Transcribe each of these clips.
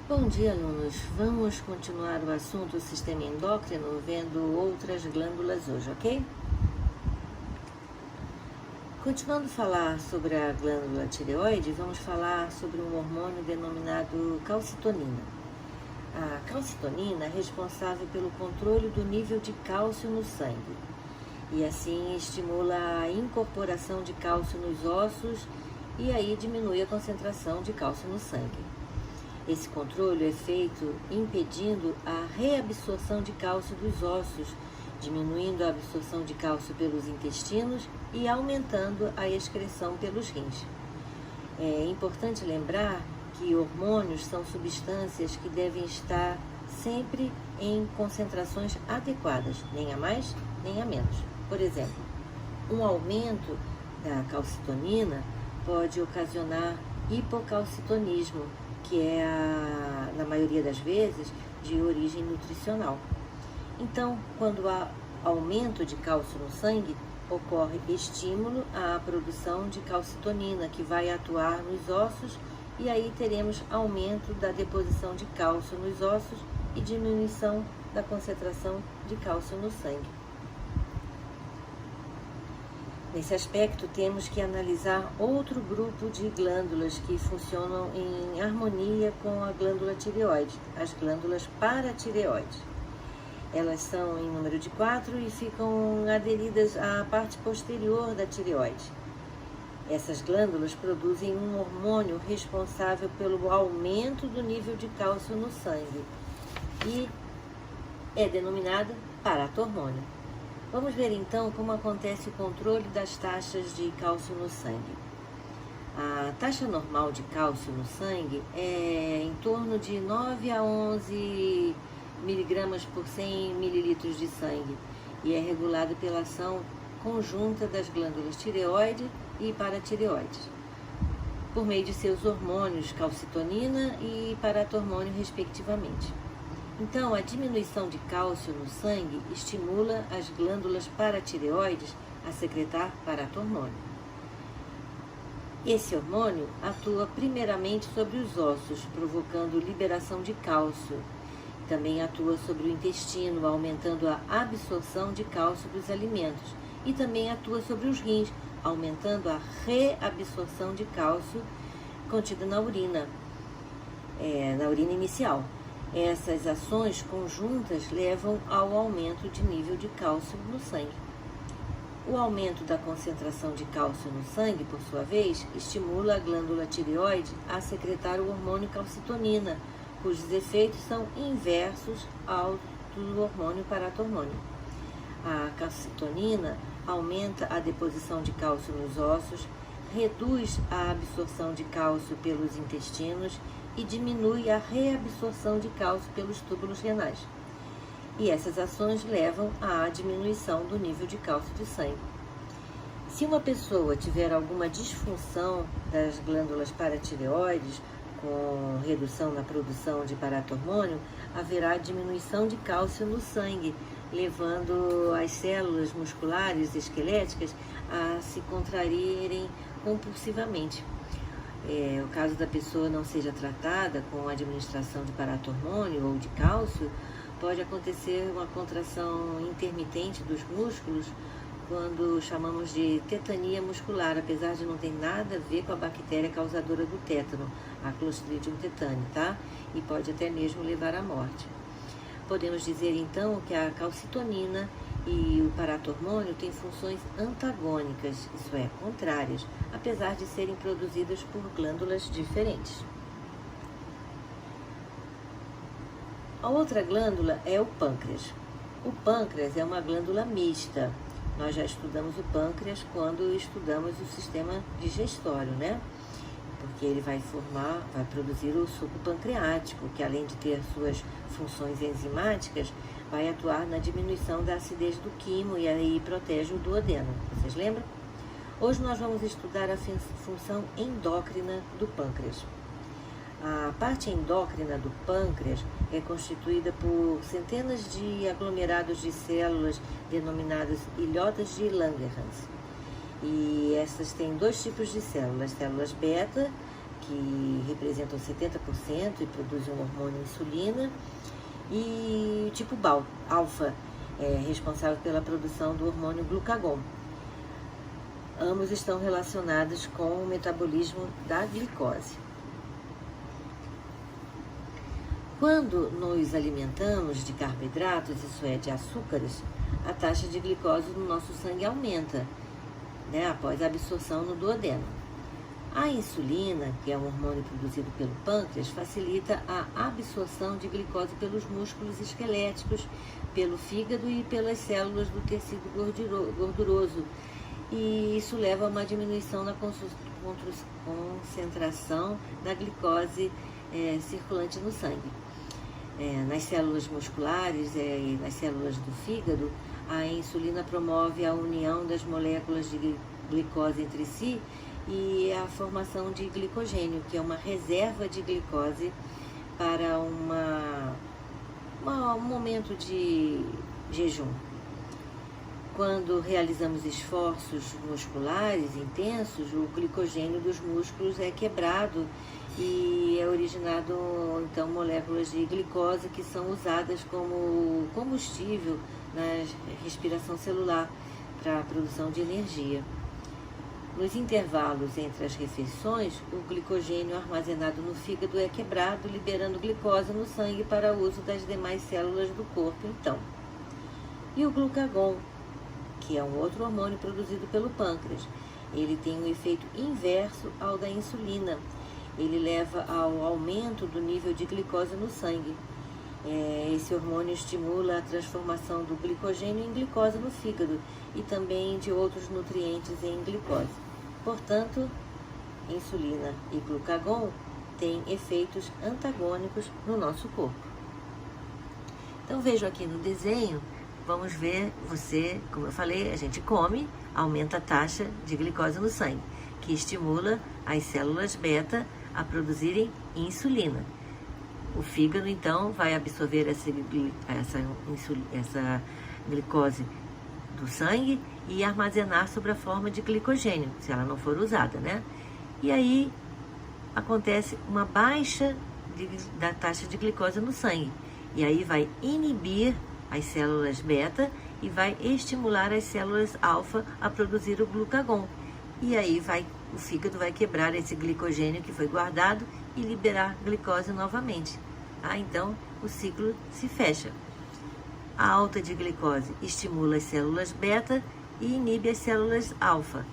Bom dia, alunos. Vamos continuar o assunto sistema endócrino vendo outras glândulas hoje, ok? Continuando a falar sobre a glândula tireoide, vamos falar sobre um hormônio denominado calcitonina. A calcitonina é responsável pelo controle do nível de cálcio no sangue e assim estimula a incorporação de cálcio nos ossos e aí diminui a concentração de cálcio no sangue. Esse controle é feito impedindo a reabsorção de cálcio dos ossos, diminuindo a absorção de cálcio pelos intestinos e aumentando a excreção pelos rins. É importante lembrar que hormônios são substâncias que devem estar sempre em concentrações adequadas, nem a mais nem a menos. Por exemplo, um aumento da calcitonina pode ocasionar hipocalcitonismo, que é, na maioria das vezes, de origem nutricional. Então, quando há aumento de cálcio no sangue, ocorre estímulo à produção de calcitonina, que vai atuar nos ossos, e aí teremos aumento da deposição de cálcio nos ossos e diminuição da concentração de cálcio no sangue. Nesse aspecto, temos que analisar outro grupo de glândulas que funcionam em harmonia com a glândula tireoide, as glândulas paratireoides. Elas são em número de 4 e ficam aderidas à parte posterior da tireoide. Essas glândulas produzem um hormônio responsável pelo aumento do nível de cálcio no sangue e é denominado paratormônio. Vamos ver então como acontece o controle das taxas de cálcio no sangue. A taxa normal de cálcio no sangue é em torno de 9 a 11 miligramas por 100 mililitros de sangue e é regulada pela ação conjunta das glândulas tireoide e paratireoide, por meio de seus hormônios calcitonina e paratormônio, respectivamente. Então, a diminuição de cálcio no sangue estimula as glândulas paratireoides a secretar paratormônio. Esse hormônio atua primeiramente sobre os ossos, provocando liberação de cálcio. Também atua sobre o intestino, aumentando a absorção de cálcio dos alimentos. E também atua sobre os rins, aumentando a reabsorção de cálcio contida na urina inicial. Essas ações conjuntas levam ao aumento de nível de cálcio no sangue. O aumento da concentração de cálcio no sangue, por sua vez, estimula a glândula tireoide a secretar o hormônio calcitonina, cujos efeitos são inversos aos do hormônio paratormônio. A calcitonina aumenta a deposição de cálcio nos ossos, reduz a absorção de cálcio pelos intestinos e diminui a reabsorção de cálcio pelos túbulos renais. E essas ações levam à diminuição do nível de cálcio de sangue. Se uma pessoa tiver alguma disfunção das glândulas paratireoides, com redução na produção de paratormônio, haverá diminuição de cálcio no sangue, levando as células musculares e esqueléticas a se contraírem compulsivamente. O caso da pessoa não seja tratada com a administração de paratormônio ou de cálcio, pode acontecer uma contração intermitente dos músculos, quando chamamos de tetania muscular, apesar de não ter nada a ver com a bactéria causadora do tétano, a Clostridium tetani, tá? E pode até mesmo levar à morte. Podemos dizer então que a calcitonina e o paratormônio têm funções antagônicas, isso é, contrárias, apesar de serem produzidas por glândulas diferentes. A outra glândula é o pâncreas. O pâncreas é uma glândula mista. Nós já estudamos o pâncreas quando estudamos o sistema digestório, né? Porque ele vai produzir o suco pancreático, que além de ter suas funções enzimáticas, vai atuar na diminuição da acidez do quimo e aí protege o duodeno. Vocês lembram? Hoje nós vamos estudar a função endócrina do pâncreas. A parte endócrina do pâncreas é constituída por centenas de aglomerados de células denominadas ilhotas de Langerhans. E essas têm dois tipos de células beta, que representam 70% e produzem o hormônio insulina, e o tipo alfa, responsável pela produção do hormônio glucagon. Ambos estão relacionados com o metabolismo da glicose. Quando nos alimentamos de carboidratos, isso é, de açúcares, a taxa de glicose no nosso sangue aumenta, após a absorção no duodeno. A insulina, que é um hormônio produzido pelo pâncreas, facilita a absorção de glicose pelos músculos esqueléticos, pelo fígado e pelas células do tecido gorduroso. E isso leva a uma diminuição na concentração da glicose circulante no sangue. Nas células musculares e nas células do fígado, a insulina promove a união das moléculas de glicose entre si e a formação de glicogênio, que é uma reserva de glicose para um momento de jejum. Quando realizamos esforços musculares intensos, o glicogênio dos músculos é quebrado e é originado, então, moléculas de glicose que são usadas como combustível na respiração celular para a produção de energia. Nos intervalos entre as refeições, o glicogênio armazenado no fígado é quebrado, liberando glicose no sangue para uso das demais células do corpo, então. E o glucagon, que é um outro hormônio produzido pelo pâncreas. Ele tem um efeito inverso ao da insulina. Ele leva ao aumento do nível de glicose no sangue. Esse hormônio estimula a transformação do glicogênio em glicose no fígado e também de outros nutrientes em glicose. Portanto, insulina e glucagon têm efeitos antagônicos no nosso corpo. Então, vejo aqui no desenho. Vamos ver, como eu falei, a gente come, aumenta a taxa de glicose no sangue, que estimula as células beta a produzirem insulina. O fígado, então, vai absorver essa glicose do sangue e armazenar sob a forma de glicogênio, se ela não for usada, E aí acontece uma baixa da taxa de glicose no sangue. E aí vai inibir as células beta e vai estimular as células alfa a produzir o glucagon. E aí o fígado vai quebrar esse glicogênio que foi guardado e liberar glicose novamente. Então, o ciclo se fecha. A alta de glicose estimula as células beta e inibe as células alfa.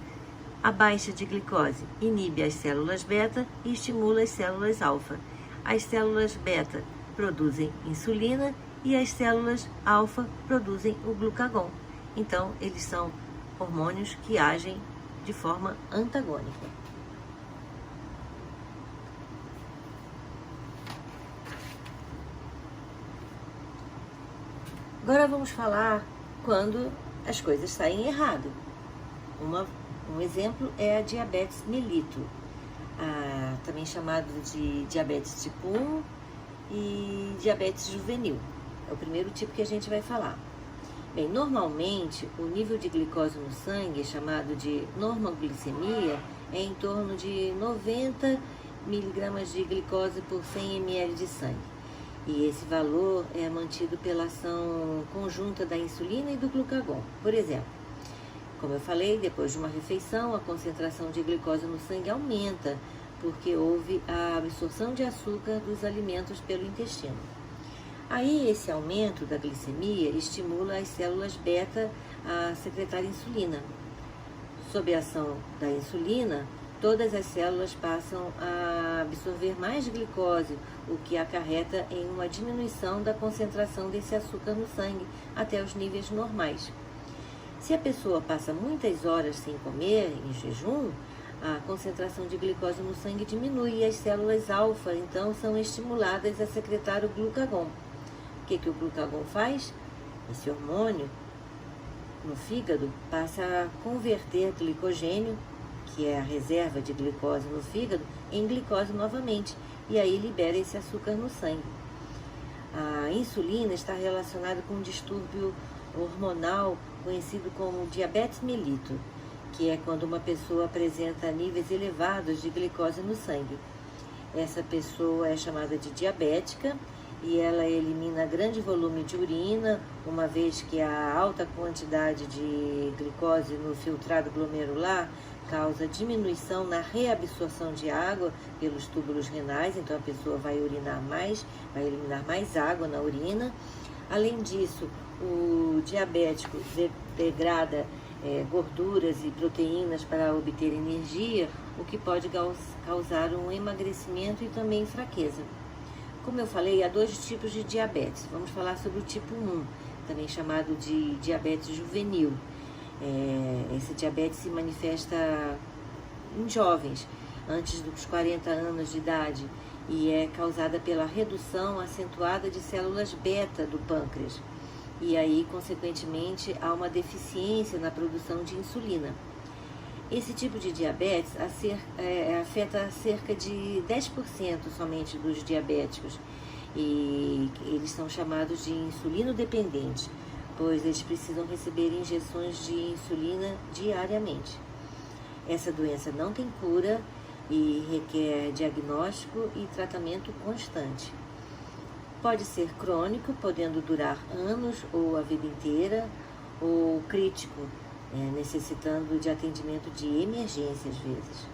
A baixa de glicose inibe as células beta e estimula as células alfa. As células beta produzem insulina e as células alfa produzem o glucagon. Então, eles são hormônios que agem de forma antagônica. Agora vamos falar quando as coisas saem errado. Um exemplo é a diabetes mellitus, também chamado de diabetes tipo 1 e diabetes juvenil. É o primeiro tipo que a gente vai falar. Bem, normalmente o nível de glicose no sangue, chamado de normoglicemia, é em torno de 90 mg de glicose por 100 ml de sangue. E esse valor é mantido pela ação conjunta da insulina e do glucagon. Por exemplo, como eu falei, depois de uma refeição, a concentração de glicose no sangue aumenta, porque houve a absorção de açúcar dos alimentos pelo intestino. Aí, esse aumento da glicemia estimula as células beta a secretar insulina. Sob a ação da insulina, todas as células passam a absorver mais glicose, o que acarreta em uma diminuição da concentração desse açúcar no sangue até os níveis normais. Se a pessoa passa muitas horas sem comer, em jejum, a concentração de glicose no sangue diminui e as células alfa, então, são estimuladas a secretar o glucagon. O que o glucagon faz? Esse hormônio no fígado passa a converter glicogênio, que é a reserva de glicose no fígado, em glicose novamente, e aí libera esse açúcar no sangue. A insulina está relacionada com um distúrbio hormonal conhecido como diabetes mellitus, que é quando uma pessoa apresenta níveis elevados de glicose no sangue. essa pessoa é chamada de diabética e ela elimina grande volume de urina, uma vez que a alta quantidade de glicose no filtrado glomerular causa diminuição na reabsorção de água pelos túbulos renais, então a pessoa vai urinar mais, vai eliminar mais água na urina. Além disso, o diabético degrada gorduras e proteínas para obter energia, o que pode causar um emagrecimento e também fraqueza. Como eu falei, há 2 tipos de diabetes. Vamos falar sobre o tipo 1, também chamado de diabetes juvenil. Esse diabetes se manifesta em jovens, antes dos 40 anos de idade, e é causada pela redução acentuada de células beta do pâncreas. E aí, consequentemente, há uma deficiência na produção de insulina. Esse tipo de diabetes afeta cerca de 10% somente dos diabéticos, e eles são chamados de insulino-dependentes, pois eles precisam receber injeções de insulina diariamente. Essa doença não tem cura e requer diagnóstico e tratamento constante. Pode ser crônico, podendo durar anos ou a vida inteira, ou crítico, necessitando de atendimento de emergência às vezes.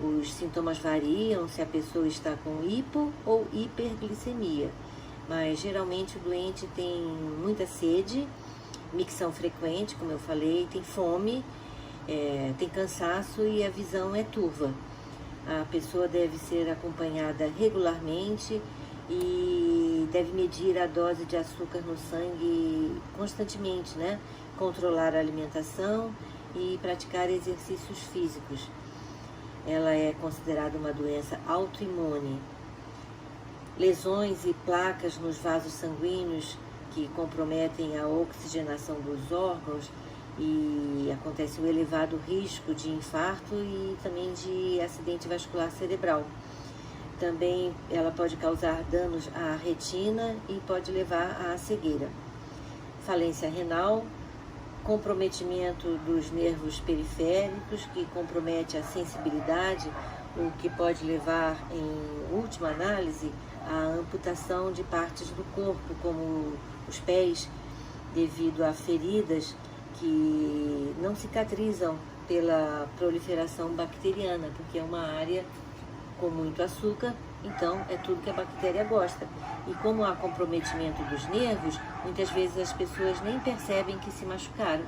Os sintomas variam se a pessoa está com hipo ou hiperglicemia, mas geralmente o doente tem muita sede, micção frequente, como eu falei, tem fome, tem cansaço e a visão é turva. A pessoa deve ser acompanhada regularmente e deve medir a dose de açúcar no sangue constantemente, né? Controlar a alimentação e praticar exercícios físicos. Ela é considerada uma doença autoimune. Lesões e placas nos vasos sanguíneos que comprometem a oxigenação dos órgãos, e acontece um elevado risco de infarto e também de acidente vascular cerebral. Também ela pode causar danos à retina e pode levar à cegueira. Falência renal, comprometimento dos nervos periféricos, que compromete a sensibilidade, o que pode levar, em última análise, à amputação de partes do corpo, como os pés, devido a feridas que não cicatrizam pela proliferação bacteriana, porque é uma área com muito açúcar, então é tudo que a bactéria gosta. E como há comprometimento dos nervos, muitas vezes as pessoas nem percebem que se machucaram.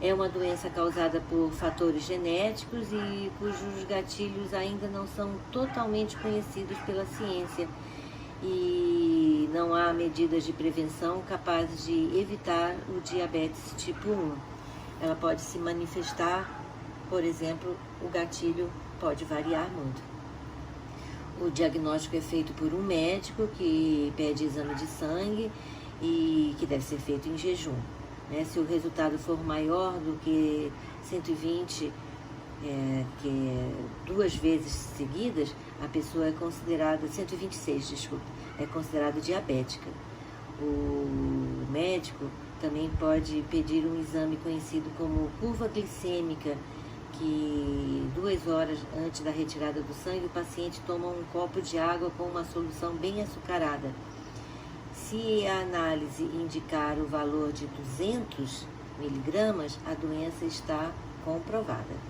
É uma doença causada por fatores genéticos e cujos gatilhos ainda não são totalmente conhecidos pela ciência. E não há medidas de prevenção capazes de evitar o diabetes tipo 1. Ela pode se manifestar, por exemplo, o gatilho pode variar muito. O diagnóstico é feito por um médico que pede exame de sangue e que deve ser feito em jejum. Se o resultado for maior do que 120, que é 2 vezes seguidas, a pessoa é considerada, 126, desculpa, é considerada diabética. O médico também pode pedir um exame conhecido como curva glicêmica, que 2 horas antes da retirada do sangue, o paciente toma um copo de água com uma solução bem açucarada. Se a análise indicar o valor de 200 miligramas, a doença está comprovada.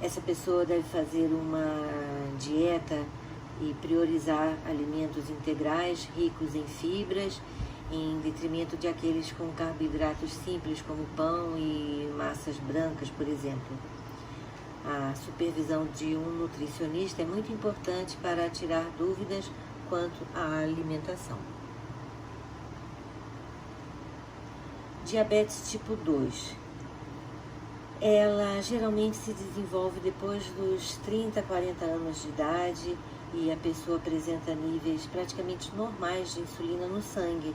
Essa pessoa deve fazer uma dieta e priorizar alimentos integrais, ricos em fibras, em detrimento de aqueles com carboidratos simples, como pão e massas brancas, por exemplo. A supervisão de um nutricionista é muito importante para tirar dúvidas quanto à alimentação. Diabetes tipo 2. Ela geralmente se desenvolve depois dos 30, 40 anos de idade e a pessoa apresenta níveis praticamente normais de insulina no sangue,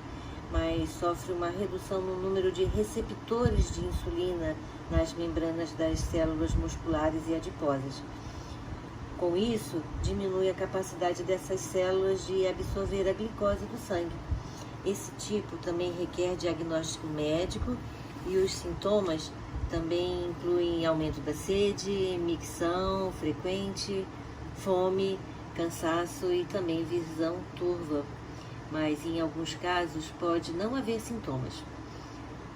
mas sofre uma redução no número de receptores de insulina nas membranas das células musculares e adiposas. Com isso, diminui a capacidade dessas células de absorver a glicose do sangue. Esse tipo também requer diagnóstico médico e os sintomas também incluem aumento da sede, micção frequente, fome, cansaço e também visão turva, mas em alguns casos pode não haver sintomas.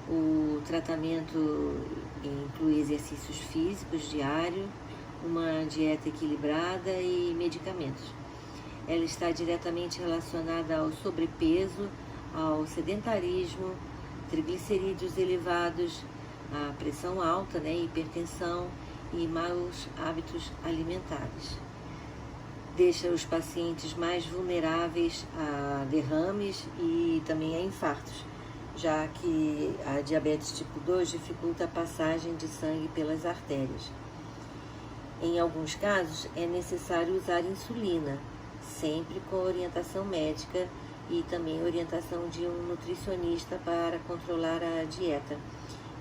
O tratamento inclui exercícios físicos diários, uma dieta equilibrada e medicamentos. Ela está diretamente relacionada ao sobrepeso, ao sedentarismo, triglicerídeos elevados, a pressão alta, hipertensão e maus hábitos alimentares. Deixa os pacientes mais vulneráveis a derrames e também a infartos, já que a diabetes tipo 2 dificulta a passagem de sangue pelas artérias. Em alguns casos, é necessário usar insulina, sempre com orientação médica e também orientação de um nutricionista para controlar a dieta.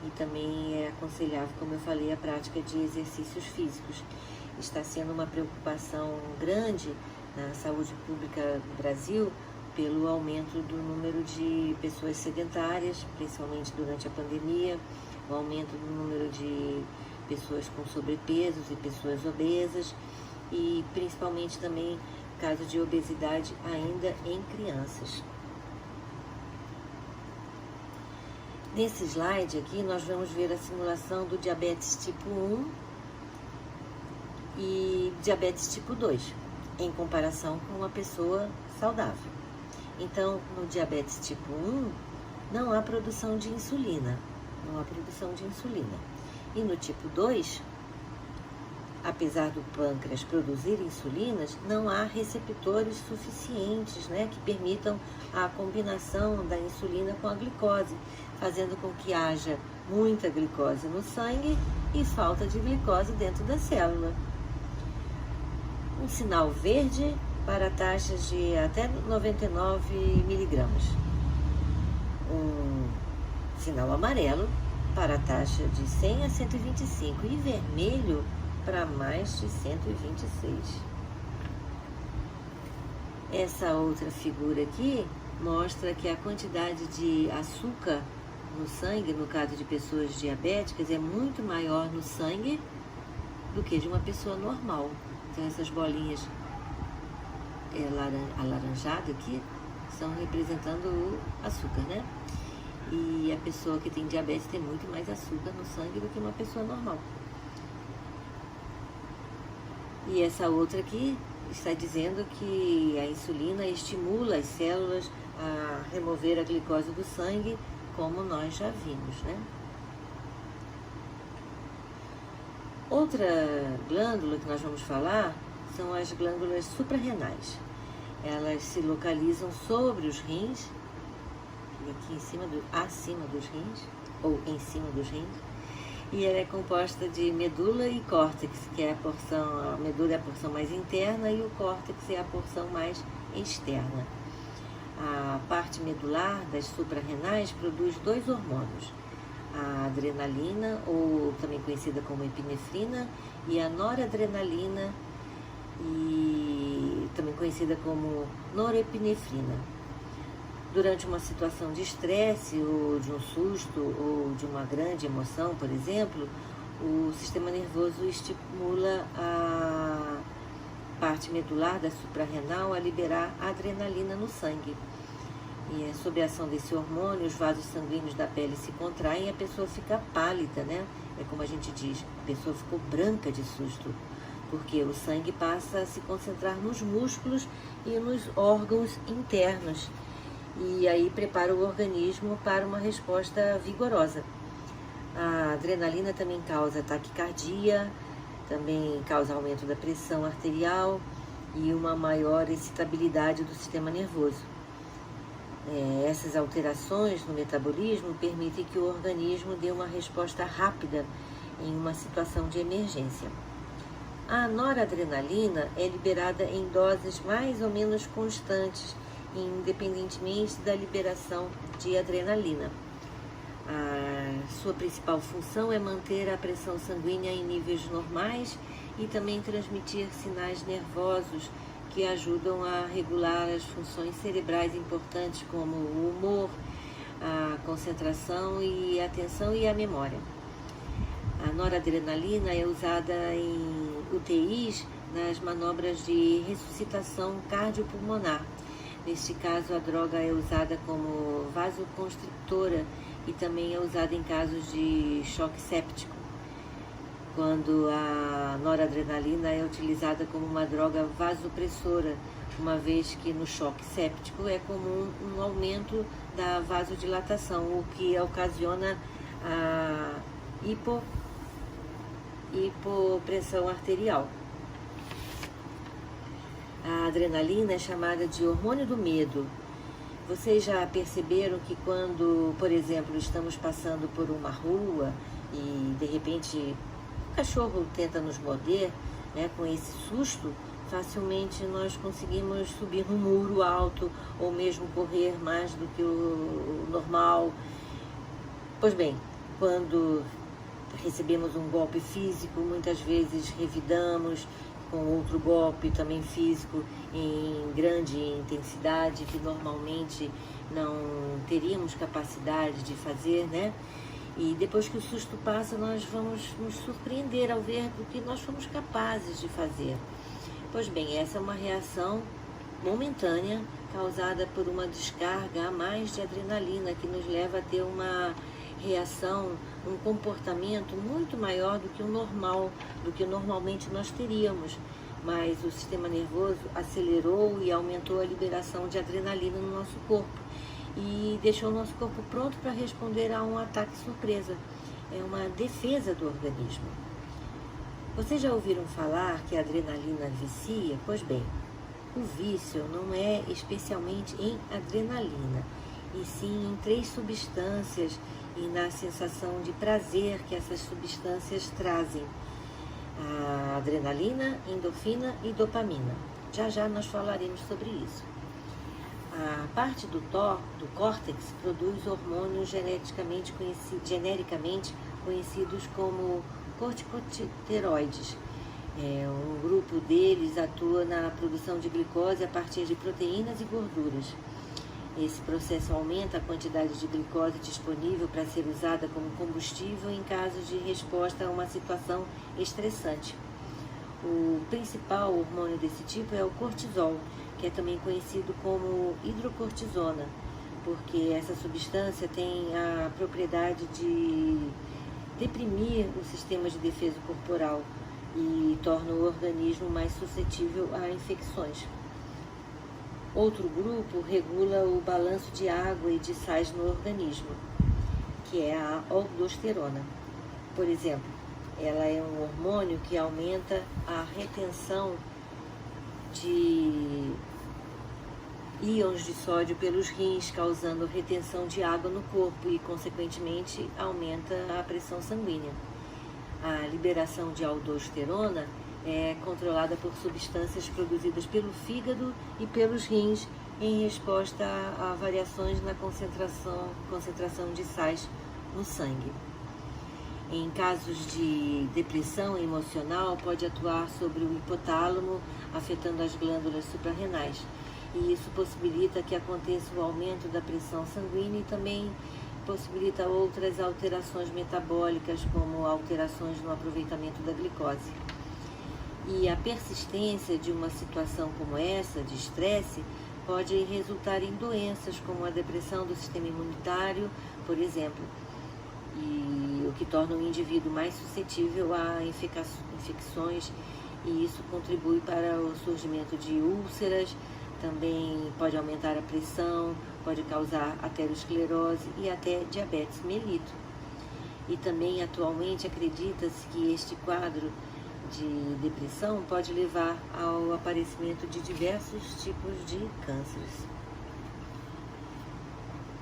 E também é aconselhável, como eu falei, a prática de exercícios físicos. Está sendo uma preocupação grande na saúde pública do Brasil pelo aumento do número de pessoas sedentárias, principalmente durante a pandemia, o aumento do número de pessoas com sobrepeso e pessoas obesas e principalmente também caso de obesidade ainda em crianças. Nesse slide aqui nós vamos ver a simulação do diabetes tipo 1 e diabetes tipo 2, em comparação com uma pessoa saudável. Então, no diabetes tipo 1, não há produção de insulina, E no tipo 2, apesar do pâncreas produzir insulinas, não há receptores suficientes, que permitam a combinação da insulina com a glicose, fazendo com que haja muita glicose no sangue e falta de glicose dentro da célula. Um sinal verde para taxas de até 99 miligramas. Um sinal amarelo para a taxa de 100 a 125 e vermelho para mais de 126. Essa outra figura aqui mostra que a quantidade de açúcar no sangue, no caso de pessoas diabéticas, é muito maior no sangue do que de uma pessoa normal. Então essas bolinhas alaranjadas aqui estão representando o açúcar, E a pessoa que tem diabetes tem muito mais açúcar no sangue do que uma pessoa normal. E essa outra aqui está dizendo que a insulina estimula as células a remover a glicose do sangue, como nós já vimos, Outra glândula que nós vamos falar são as glândulas suprarrenais. Elas se localizam sobre os rins, aqui acima dos rins, ou em cima dos rins, e ela é composta de medula e córtex, que a medula é a porção mais interna e o córtex é a porção mais externa. A parte medular das suprarrenais produz 2 hormônios, a adrenalina, ou também conhecida como epinefrina, e a noradrenalina, e também conhecida como norepinefrina. Durante uma situação de estresse, ou de um susto, ou de uma grande emoção, por exemplo, o sistema nervoso estimula a parte medular da suprarrenal a liberar adrenalina no sangue. E sob a ação desse hormônio, os vasos sanguíneos da pele se contraem e a pessoa fica pálida, É como a gente diz, a pessoa ficou branca de susto, porque o sangue passa a se concentrar nos músculos e nos órgãos internos. E aí prepara o organismo para uma resposta vigorosa. A adrenalina também causa taquicardia, também causa aumento da pressão arterial e uma maior excitabilidade do sistema nervoso. Essas alterações no metabolismo permitem que o organismo dê uma resposta rápida em uma situação de emergência. A noradrenalina é liberada em doses mais ou menos constantes, independentemente da liberação de adrenalina. A sua principal função é manter a pressão sanguínea em níveis normais e também transmitir sinais nervosos que ajudam a regular as funções cerebrais importantes como o humor, a concentração e a atenção e a memória. A noradrenalina é usada em UTIs nas manobras de ressuscitação cardiopulmonar. Neste caso, a droga é usada como vasoconstritora e também é usada em casos de choque séptico, quando a noradrenalina é utilizada como uma droga vasopressora, uma vez que no choque séptico é comum um aumento da vasodilatação, o que ocasiona a hipopressão arterial. A adrenalina é chamada de hormônio do medo. Vocês já perceberam que quando, por exemplo, estamos passando por uma rua e de repente o cachorro tenta nos morder, né, com esse susto, facilmente nós conseguimos subir no muro alto ou mesmo correr mais do que o normal. Pois bem, quando recebemos um golpe físico, muitas vezes revidamos com outro golpe também físico em grande intensidade, que normalmente não teríamos capacidade de fazer, né? E depois que o susto passa, nós vamos nos surpreender ao ver do que nós fomos capazes de fazer. Pois bem, essa é uma reação momentânea causada por uma descarga a mais de adrenalina que nos leva a ter uma reação, um comportamento muito maior do que o normal, do que normalmente nós teríamos. Mas o sistema nervoso acelerou e aumentou a liberação de adrenalina no nosso corpo e deixou o nosso corpo pronto para responder a um ataque surpresa. É uma defesa do organismo. Vocês já ouviram falar que a adrenalina vicia? Pois bem, o vício não é especialmente em adrenalina, e sim em 3 substâncias e na sensação de prazer que essas substâncias trazem: a adrenalina, endorfina e dopamina. Já já nós falaremos sobre isso. A parte do córtex produz hormônios genericamente conhecidos como corticosteroides. Um grupo deles atua na produção de glicose a partir de proteínas e gorduras. Esse processo aumenta a quantidade de glicose disponível para ser usada como combustível em caso de resposta a uma situação estressante. O principal hormônio desse tipo é o cortisol, que é também conhecido como hidrocortisona, porque essa substância tem a propriedade de deprimir o sistema de defesa corporal e torna o organismo mais suscetível a infecções. Outro grupo regula o balanço de água e de sais no organismo, que é a aldosterona. Por exemplo, ela é um hormônio que aumenta a retenção de íons de sódio pelos rins, causando retenção de água no corpo e, consequentemente, aumenta a pressão sanguínea. A liberação de aldosterona é controlada por substâncias produzidas pelo fígado e pelos rins em resposta a variações na concentração de sais no sangue. Em casos de depressão emocional, pode atuar sobre o hipotálamo, afetando as glândulas suprarrenais. E isso possibilita que aconteça o aumento da pressão sanguínea e também possibilita outras alterações metabólicas, como alterações no aproveitamento da glicose. E a persistência de uma situação como essa, de estresse, pode resultar em doenças como a depressão do sistema imunitário, por exemplo, e o que torna o indivíduo mais suscetível a infecções, e isso contribui para o surgimento de úlceras, também pode aumentar a pressão, pode causar aterosclerose e até diabetes mellitus. E também atualmente acredita-se que este quadro de depressão pode levar ao aparecimento de diversos tipos de cânceres.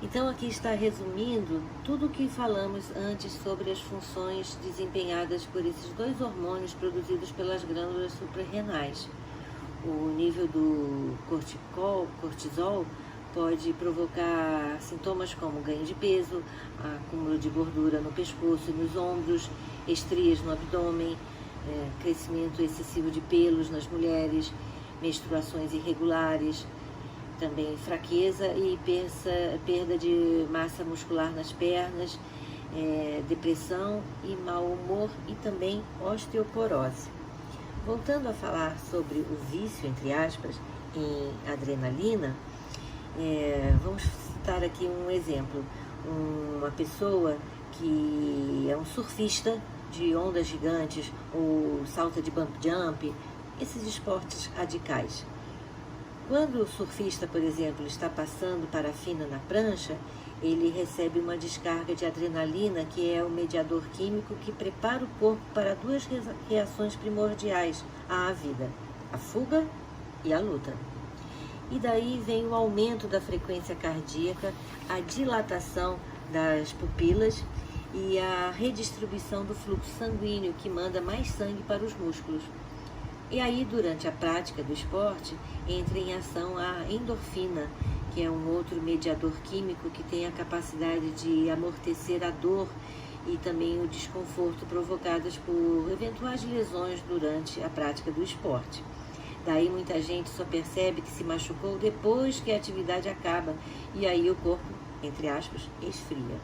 Então aqui está resumindo tudo o que falamos antes sobre as funções desempenhadas por esses 2 hormônios produzidos pelas glândulas suprarrenais. O nível do cortisol pode provocar sintomas como ganho de peso, acúmulo de gordura no pescoço e nos ombros, estrias no abdômen, crescimento excessivo de pelos nas mulheres, menstruações irregulares, também fraqueza e perda de massa muscular nas pernas, depressão e mau humor e também osteoporose. Voltando a falar sobre o vício, entre aspas, em adrenalina, vamos citar aqui um exemplo. Uma pessoa que é um surfista de ondas gigantes ou salta de bump jump, esses esportes radicais. Quando o surfista, por exemplo, está passando parafina na prancha, ele recebe uma descarga de adrenalina, que é o mediador químico que prepara o corpo para duas reações primordiais à vida: a fuga e a luta. E daí vem o aumento da frequência cardíaca, a dilatação das pupilas e a redistribuição do fluxo sanguíneo, que manda mais sangue para os músculos. E aí, durante a prática do esporte, entra em ação a endorfina, que é um outro mediador químico que tem a capacidade de amortecer a dor e também o desconforto provocados por eventuais lesões durante a prática do esporte. Daí muita gente só percebe que se machucou depois que a atividade acaba, e aí o corpo, entre aspas, esfria.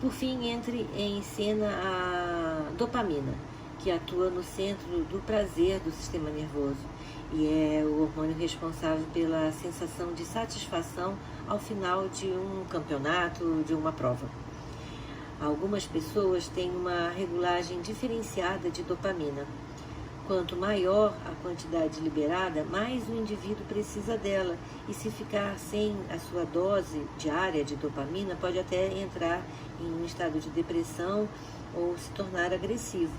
Por fim, entra em cena a dopamina, que atua no centro do prazer do sistema nervoso e é o hormônio responsável pela sensação de satisfação ao final de um campeonato, de uma prova. Algumas pessoas têm uma regulagem diferenciada de dopamina. Quanto maior a quantidade liberada, mais o indivíduo precisa dela, e se ficar sem a sua dose diária de dopamina, pode até entrar em um estado de depressão ou se tornar agressivo.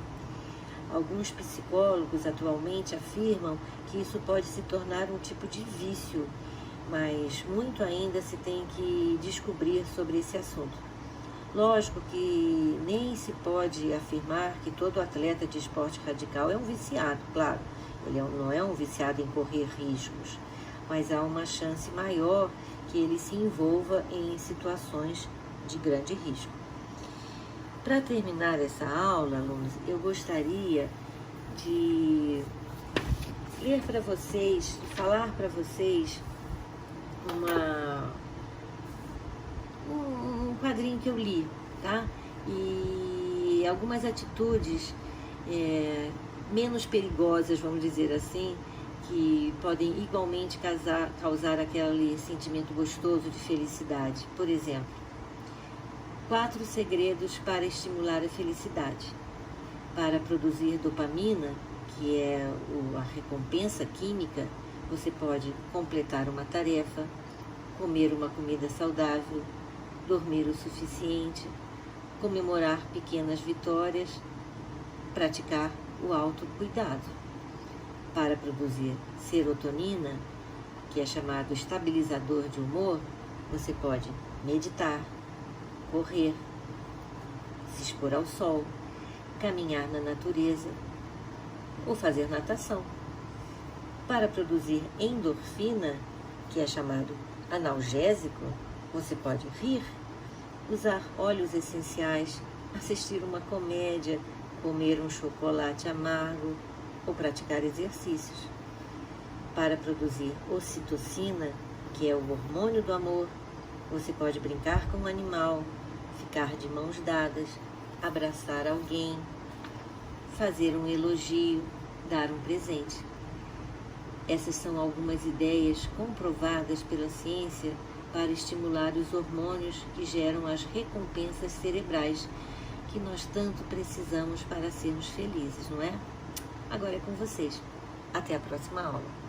Alguns psicólogos atualmente afirmam que isso pode se tornar um tipo de vício, mas muito ainda se tem que descobrir sobre esse assunto. Lógico que nem se pode afirmar que todo atleta de esporte radical é um viciado, claro. Ele não é um viciado em correr riscos, mas há uma chance maior que ele se envolva em situações de grande risco. Para terminar essa aula, alunos, eu gostaria de ler para vocês, de falar para vocês um quadrinho que eu li, tá? E algumas atitudes menos perigosas, vamos dizer assim, que podem igualmente causar aquele sentimento gostoso de felicidade. Por exemplo, 4 segredos para estimular a felicidade. Para produzir dopamina, que é a recompensa química, você pode completar uma tarefa, comer uma comida saudável, dormir o suficiente, comemorar pequenas vitórias, praticar o autocuidado. Para produzir serotonina, que é chamado estabilizador de humor, você pode meditar, correr, se expor ao sol, caminhar na natureza ou fazer natação. Para produzir endorfina, que é chamado analgésico, você pode rir, usar óleos essenciais, assistir uma comédia, comer um chocolate amargo ou praticar exercícios. Para produzir ocitocina, que é o hormônio do amor, você pode brincar com um animal, ficar de mãos dadas, abraçar alguém, fazer um elogio, dar um presente. Essas são algumas ideias comprovadas pela ciência para estimular os hormônios que geram as recompensas cerebrais que nós tanto precisamos para sermos felizes, não é? Agora é com vocês. Até a próxima aula.